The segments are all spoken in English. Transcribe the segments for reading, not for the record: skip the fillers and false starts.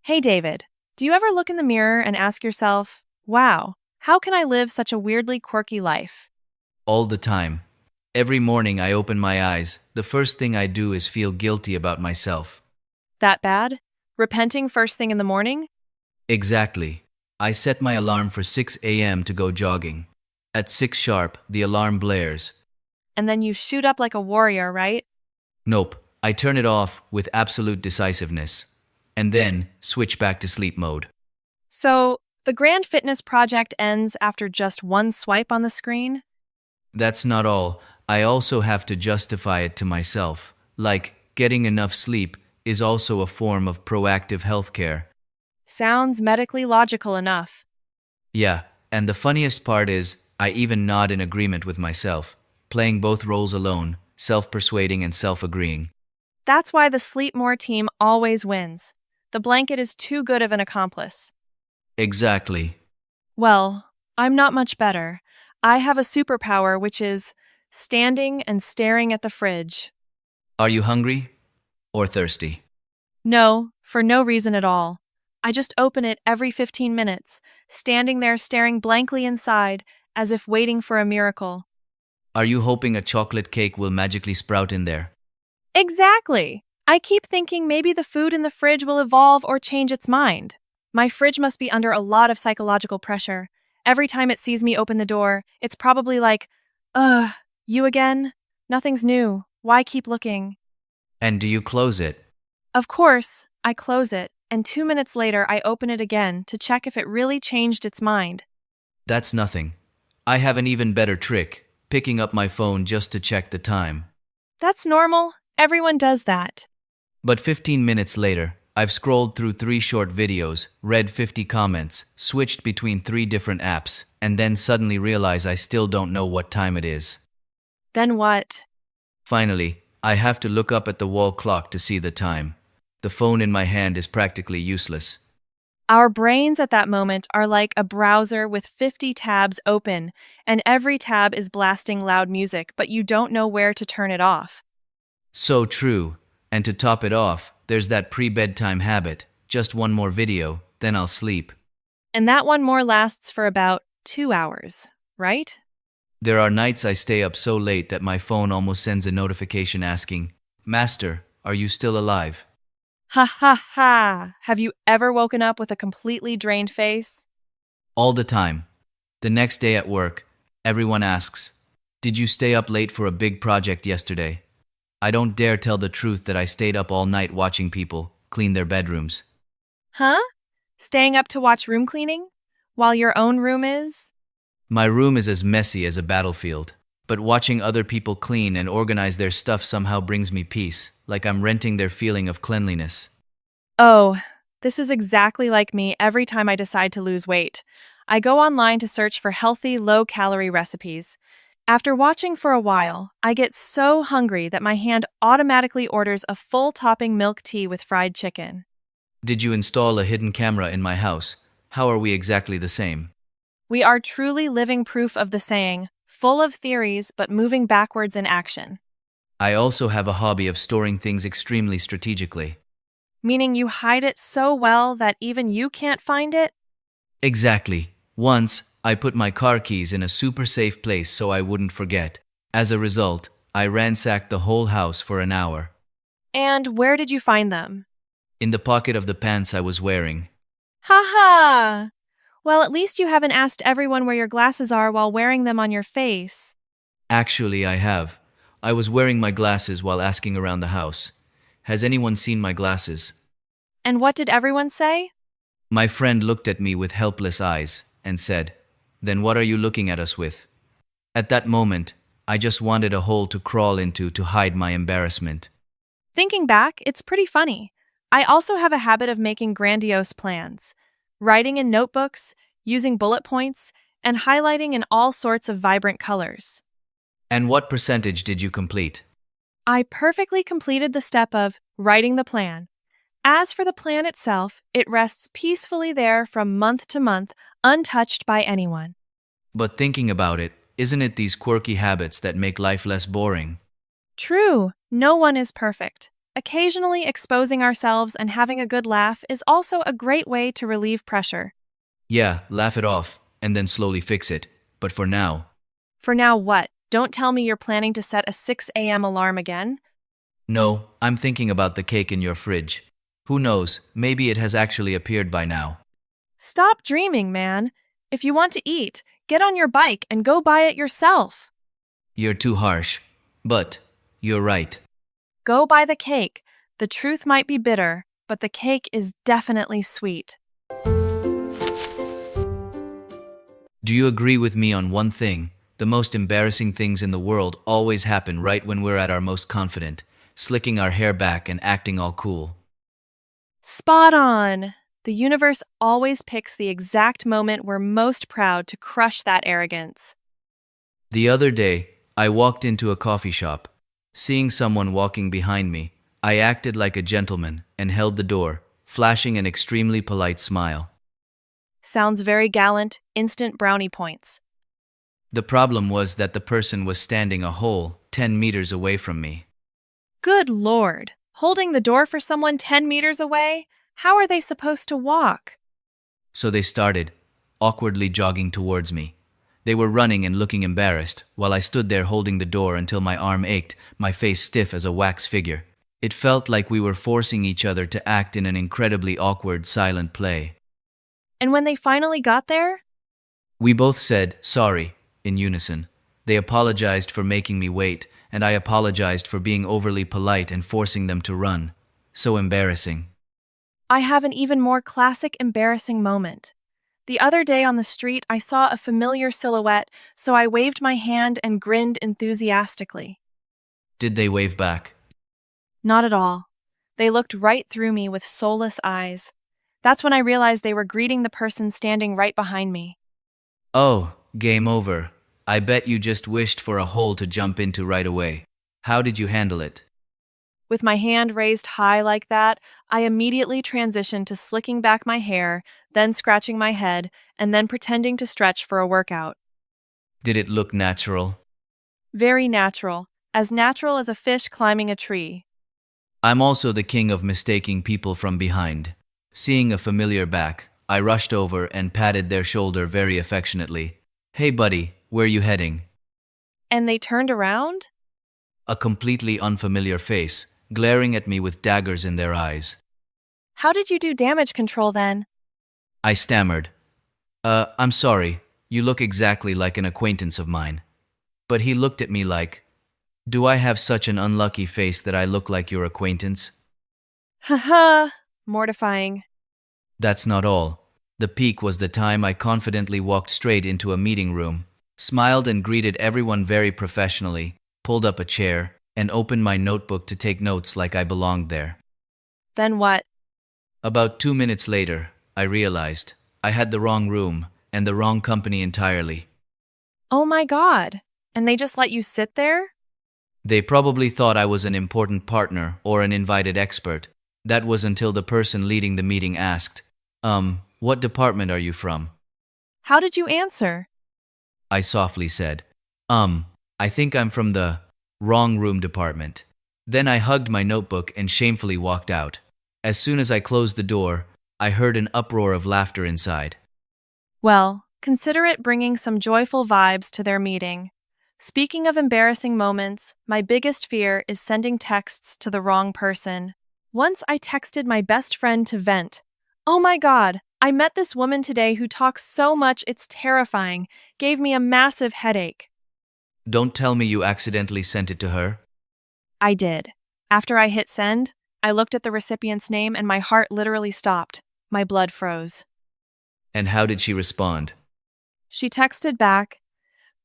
Hey David, do you ever look in the mirror and ask yourself, wow, how can I live such a weirdly quirky life? All the time. Every morning I open my eyes, the first thing I do is feel guilty about myself. That bad? Repenting first thing in the morning? Exactly. I set my alarm for 6 a.m. to go jogging. At 6 sharp, the alarm blares. And then you shoot up like a warrior, right? Nope, I turn it off with absolute decisiveness. And then switch back to sleep mode. So, the grand fitness project ends after just one swipe on the screen? That's not all. I also have to justify it to myself. Like, getting enough sleep is also a form of proactive healthcare. Sounds medically logical enough. Yeah, and the funniest part is, I even nod in agreement with myself, playing both roles alone, self-persuading and self-agreeing. That's why the Sleep More team always wins. The blanket is too good of an accomplice. Exactly. Well, I'm not much better. I have a superpower which is standing and staring at the fridge. Are you hungry? Or thirsty? No, for no reason at all. I just open it every 15 minutes, standing there staring blankly inside, as if waiting for a miracle. Are you hoping a chocolate cake will magically sprout in there? Exactly! I keep thinking maybe the food in the fridge will evolve or change its mind. My fridge must be under a lot of psychological pressure. Every time it sees me open the door, it's probably like, ugh, you again? Nothing's new. Why keep looking? And do you close it? Of course, I close it, and 2 minutes later I open it again to check if it really changed its mind. That's nothing. I have an even better trick, picking up my phone just to check the time. That's normal. Everyone does that. But 15 minutes later, I've scrolled through 3 short videos, read 50 comments, switched between 3 different apps, and then suddenly realize I still don't know what time it is. Then what? Finally, I have to look up at the wall clock to see the time. The phone in my hand is practically useless. Our brains at that moment are like a browser with 50 tabs open, and every tab is blasting loud music, but you don't know where to turn it off. So true. And to top it off, there's that pre-bedtime habit. Just one more video, then I'll sleep. And that one more lasts for about 2 hours, right? There are nights I stay up so late that my phone almost sends a notification asking, "Master, are you still alive?" Ha ha ha! Have you ever woken up with a completely drained face? All the time. The next day at work, everyone asks, "Did you stay up late for a big project yesterday?" I don't dare tell the truth that I stayed up all night watching people clean their bedrooms. Huh? Staying up to watch room cleaning? While your own room is? My room is as messy as a battlefield, but watching other people clean and organize their stuff somehow brings me peace, like I'm renting their feeling of cleanliness. Oh, this is exactly like me every time I decide to lose weight. I go online to search for healthy, low-calorie recipes. After watching for a while, I get so hungry that my hand automatically orders a full-topping milk tea with fried chicken. Did you install a hidden camera in my house? How are we exactly the same? We are truly living proof of the saying, full of theories but moving backwards in action. I also have a hobby of storing things extremely strategically. Meaning you hide it so well that even you can't find it? Exactly. Once, I put my car keys in a super safe place so I wouldn't forget. As a result, I ransacked the whole house for an hour. And where did you find them? In the pocket of the pants I was wearing. Ha ha! Well, at least you haven't asked everyone where your glasses are while wearing them on your face. Actually, I have. I was wearing my glasses while asking around the house. Has anyone seen my glasses? And what did everyone say? My friend looked at me with helpless eyes and said, "Then what are you looking at us with?" At that moment, I just wanted a hole to crawl into to hide my embarrassment. Thinking back, it's pretty funny. I also have a habit of making grandiose plans. Writing in notebooks, using bullet points, and highlighting in all sorts of vibrant colors. And what percentage did you complete? I perfectly completed the step of writing the plan. As for the plan itself, it rests peacefully there from month to month, untouched by anyone. But thinking about it, isn't it these quirky habits that make life less boring? True, no one is perfect. Occasionally exposing ourselves and having a good laugh is also a great way to relieve pressure. Yeah, laugh it off, and then slowly fix it. But for now, For now, what? Don't tell me you're planning to set a 6 a.m. alarm again? no, I'm thinking about the cake in your fridge. Who knows, maybe it has actually appeared by now. Stop dreaming, man. If you want to eat, get on your bike and go buy it yourself. You're too harsh. But, you're right. Go buy the cake. The truth might be bitter, but the cake is definitely sweet. Do you agree with me on one thing? The most embarrassing things in the world always happen right when we're at our most confident, slicking our hair back and acting all cool. Spot on! The universe always picks the exact moment we're most proud to crush that arrogance. The other day, I walked into a coffee shop. Seeing someone walking behind me, I acted like a gentleman and held the door, flashing an extremely polite smile. Sounds very gallant, instant brownie points. The problem was that the person was standing a whole 10 meters away from me. Good lord! Holding the door for someone 10 meters away? How are they supposed to walk? So they started, awkwardly jogging towards me. They were running and looking embarrassed, while I stood there holding the door until my arm ached, my face stiff as a wax figure. It felt like we were forcing each other to act in an incredibly awkward, silent play. And when they finally got there? We both said, sorry, in unison. They apologized for making me wait, and I apologized for being overly polite and forcing them to run. So embarrassing. I have an even more classic embarrassing moment. The other day on the street, I saw a familiar silhouette, so I waved my hand and grinned enthusiastically. Did they wave back? Not at all. They looked right through me with soulless eyes. That's when I realized they were greeting the person standing right behind me. Oh, game over. I bet you just wished for a hole to jump into right away. How did you handle it? With my hand raised high like that, I immediately transitioned to slicking back my hair, then scratching my head, and then pretending to stretch for a workout. Did it look natural? Very natural as a fish climbing a tree. I'm also the king of mistaking people from behind. Seeing a familiar back, I rushed over and patted their shoulder very affectionately. Hey buddy, where you heading? And they turned around? A completely unfamiliar face, glaring at me with daggers in their eyes. How did you do damage control then? I stammered. I'm sorry, you look exactly like an acquaintance of mine. But he looked at me like, do I have such an unlucky face that I look like your acquaintance? Haha, mortifying. That's not all. The peak was the time I confidently walked straight into a meeting room, smiled and greeted everyone very professionally, pulled up a chair, and opened my notebook to take notes like I belonged there. Then what? About 2 minutes later, I realized I had the wrong room and the wrong company entirely. Oh my god. And they just let you sit there? They probably thought I was an important partner or an invited expert. That was until the person leading the meeting asked, what department are you from? How did you answer? I softly said, I think I'm from the wrong room department. Then I hugged my notebook and shamefully walked out. As soon as I closed the door, I heard an uproar of laughter inside. Well, consider it bringing some joyful vibes to their meeting. Speaking of embarrassing moments, my biggest fear is sending texts to the wrong person. Once I texted my best friend to vent. Oh my god, I met this woman today who talks so much it's terrifying, gave me a massive headache. Don't tell me you accidentally sent it to her. I did. After I hit send, I looked at the recipient's name and my heart literally stopped. My blood froze. And how did she respond? She texted back,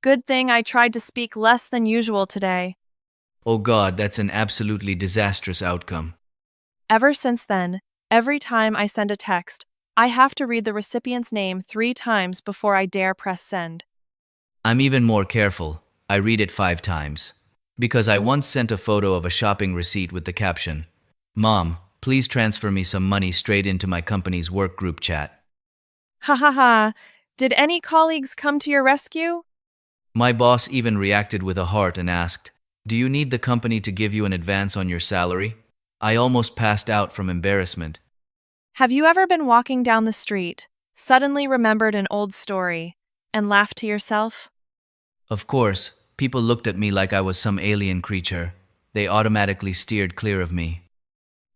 "Good thing I tried to speak less than usual today." Oh God, that's an absolutely disastrous outcome. Ever since then, every time I send a text, I have to read the recipient's name 3 times before I dare press send. I'm even more careful. I read it 5 times. Because I once sent a photo of a shopping receipt with the caption, "Mom, please transfer me some money straight into my company's work group chat." Ha ha ha. Did any colleagues come to your rescue? My boss even reacted with a heart and asked, "Do you need the company to give you an advance on your salary?" I almost passed out from embarrassment. Have you ever been walking down the street, suddenly remembered an old story, and laughed to yourself? Of course, people looked at me like I was some alien creature. They automatically steered clear of me.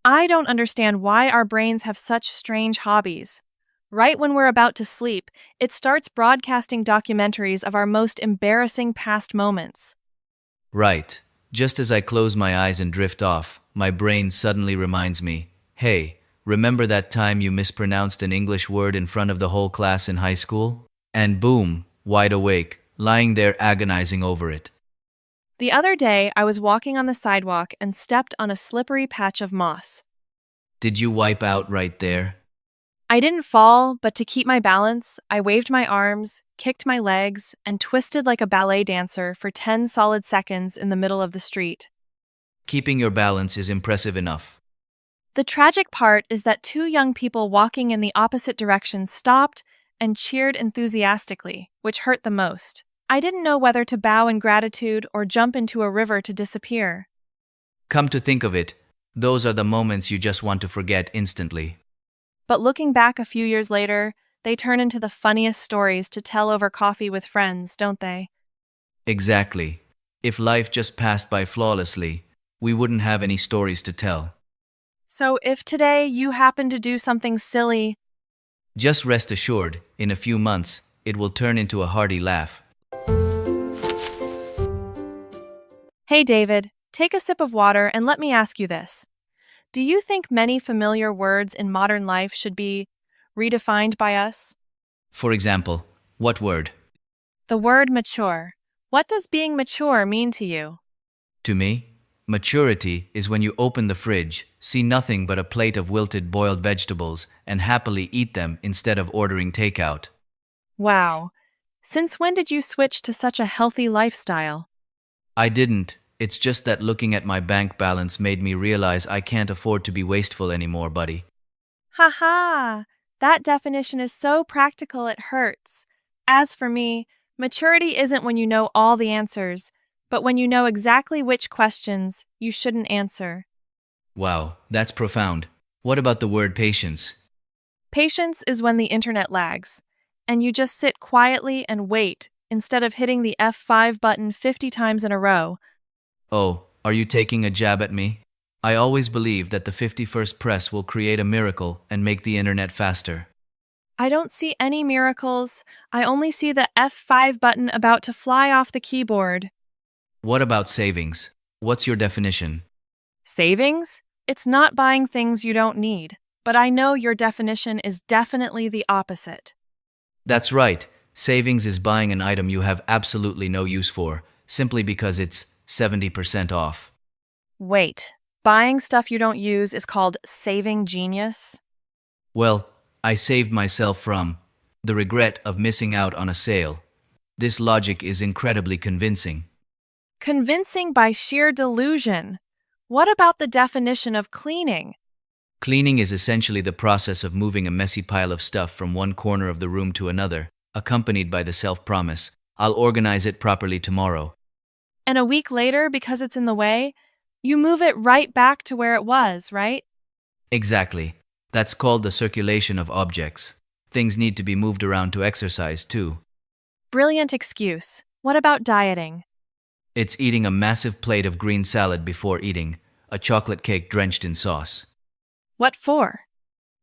I don't understand why our brains have such strange hobbies. Right when we're about to sleep, it starts broadcasting documentaries of our most embarrassing past moments. Right. Just as I close my eyes and drift off, my brain suddenly reminds me, hey, remember that time you mispronounced an English word in front of the whole class in high school? And boom, wide awake, lying there agonizing over it. The other day, I was walking on the sidewalk and stepped on a slippery patch of moss. Did you wipe out right there? I didn't fall, but to keep my balance, I waved my arms, kicked my legs, and twisted like a ballet dancer for 10 solid seconds in the middle of the street. Keeping your balance is impressive enough. The tragic part is that two young people walking in the opposite direction stopped and cheered enthusiastically, which hurt the most. I didn't know whether to bow in gratitude or jump into a river to disappear. Come to think of it, those are the moments you just want to forget instantly. But looking back a few years later, they turn into the funniest stories to tell over coffee with friends, don't they? Exactly. If life just passed by flawlessly, we wouldn't have any stories to tell. So if today you happen to do something silly, Just rest assured, in a few months, it will turn into a hearty laugh. hey David, take a sip of water and let me ask you this. Do you think many familiar words in modern life should be redefined by us? For example, what word? The word mature. What does being mature mean to you? To me, maturity is when you open the fridge, see nothing but a plate of wilted boiled vegetables, and happily eat them instead of ordering takeout. Wow. Since when did you switch to such a healthy lifestyle? I didn't. It's just that looking at my bank balance made me realize I can't afford to be wasteful anymore, buddy. Ha ha! That definition is so practical it hurts. As for me, maturity isn't when you know all the answers, but when you know exactly which questions you shouldn't answer. Wow, that's profound. What about the word patience? Patience is when the internet lags, and you just sit quietly and wait instead of hitting the F5 button 50 times in a row. Oh, are you taking a jab at me? I always believe that the 51st press will create a miracle and make the internet faster. I don't see any miracles. I only see the F5 button about to fly off the keyboard. What about savings? What's your definition? Savings? It's not buying things you don't need, but I know your definition is definitely the opposite. That's right. Savings is buying an item you have absolutely no use for, simply because it's 70% off. Wait, buying stuff you don't use is called saving genius? Well, I saved myself from the regret of missing out on a sale. This logic is incredibly convincing. Convincing by sheer delusion. What about the definition of cleaning? Cleaning is essentially the process of moving a messy pile of stuff from one corner of the room to another, accompanied by the self-promise, I'll organize it properly tomorrow. And a week later, because it's in the way, you move it right back to where it was, right? Exactly. That's called the circulation of objects. Things need to be moved around to exercise, too. Brilliant excuse. What about dieting? It's eating a massive plate of green salad before eating, a chocolate cake drenched in sauce. What for?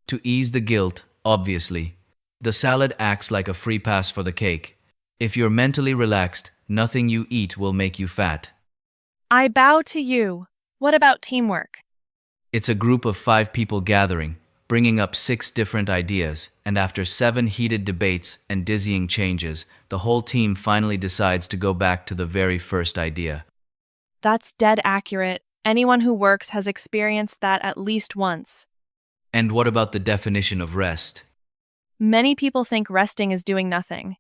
To ease the guilt, obviously. The salad acts like a free pass for the cake. If you're mentally relaxed, nothing you eat will make you fat. I bow to you. What about teamwork? It's a group of 5 people gathering, bringing up 6 different ideas, and after 7 heated debates and dizzying changes, the whole team finally decides to go back to the very first idea. That's dead accurate. Anyone who works has experienced that at least once. And what about the definition of rest? Many people think resting is doing nothing,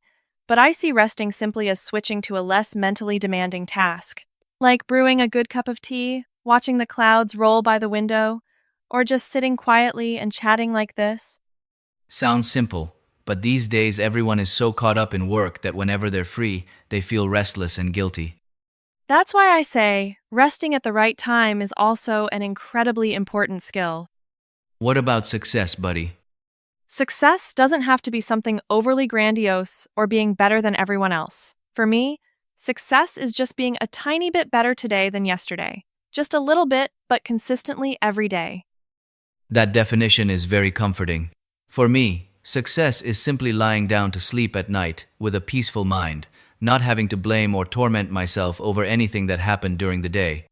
but I see resting simply as switching to a less mentally demanding task, like brewing a good cup of tea, watching the clouds roll by the window, or just sitting quietly and chatting like this. Sounds simple, but these days everyone is so caught up in work that whenever they're free, they feel restless and guilty. That's why I say resting at the right time is also an incredibly important skill. What about success, buddy? Success doesn't have to be something overly grandiose or being better than everyone else. For me, success is just being a tiny bit better today than yesterday. Just a little bit, but consistently every day. That definition is very comforting. For me, success is simply lying down to sleep at night with a peaceful mind, not having to blame or torment myself over anything that happened during the day.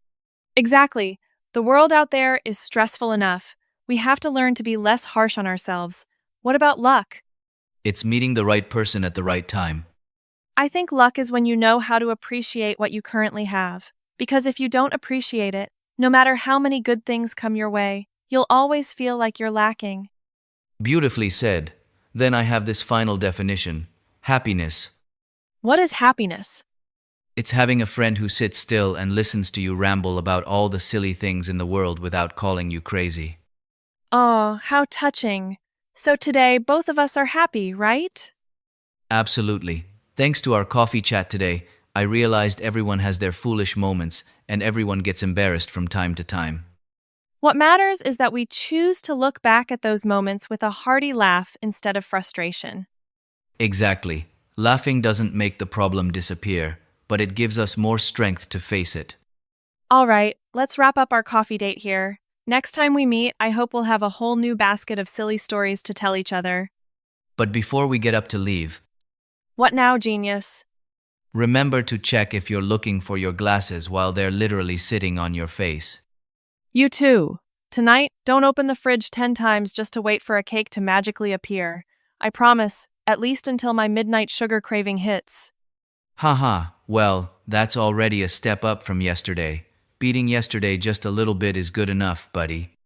Exactly. The world out there is stressful enough. We have to learn to be less harsh on ourselves. What about luck? It's meeting the right person at the right time. I think luck is when you know how to appreciate what you currently have. Because if you don't appreciate it, no matter how many good things come your way, you'll always feel like you're lacking. Beautifully said. Then I have this final definition: happiness. What is happiness? It's having a friend who sits still and listens to you ramble about all the silly things in the world without calling you crazy. Oh, how touching. So today, both of us are happy, right? Absolutely. Thanks to our coffee chat today, I realized everyone has their foolish moments and everyone gets embarrassed from time to time. What matters is that we choose to look back at those moments with a hearty laugh instead of frustration. Exactly. Laughing doesn't make the problem disappear, but it gives us more strength to face it. All right, let's wrap up our coffee date here. Next time we meet, I hope we'll have a whole new basket of silly stories to tell each other. But before we get up to leave, What now, genius? remember to check if you're looking for your glasses while they're literally sitting on your face. You too. Tonight, don't open the fridge 10 times just to wait for a cake to magically appear. I promise, at least until my midnight sugar craving hits. Haha, well, that's already a step up from yesterday. Beating yesterday just a little bit is good enough, buddy.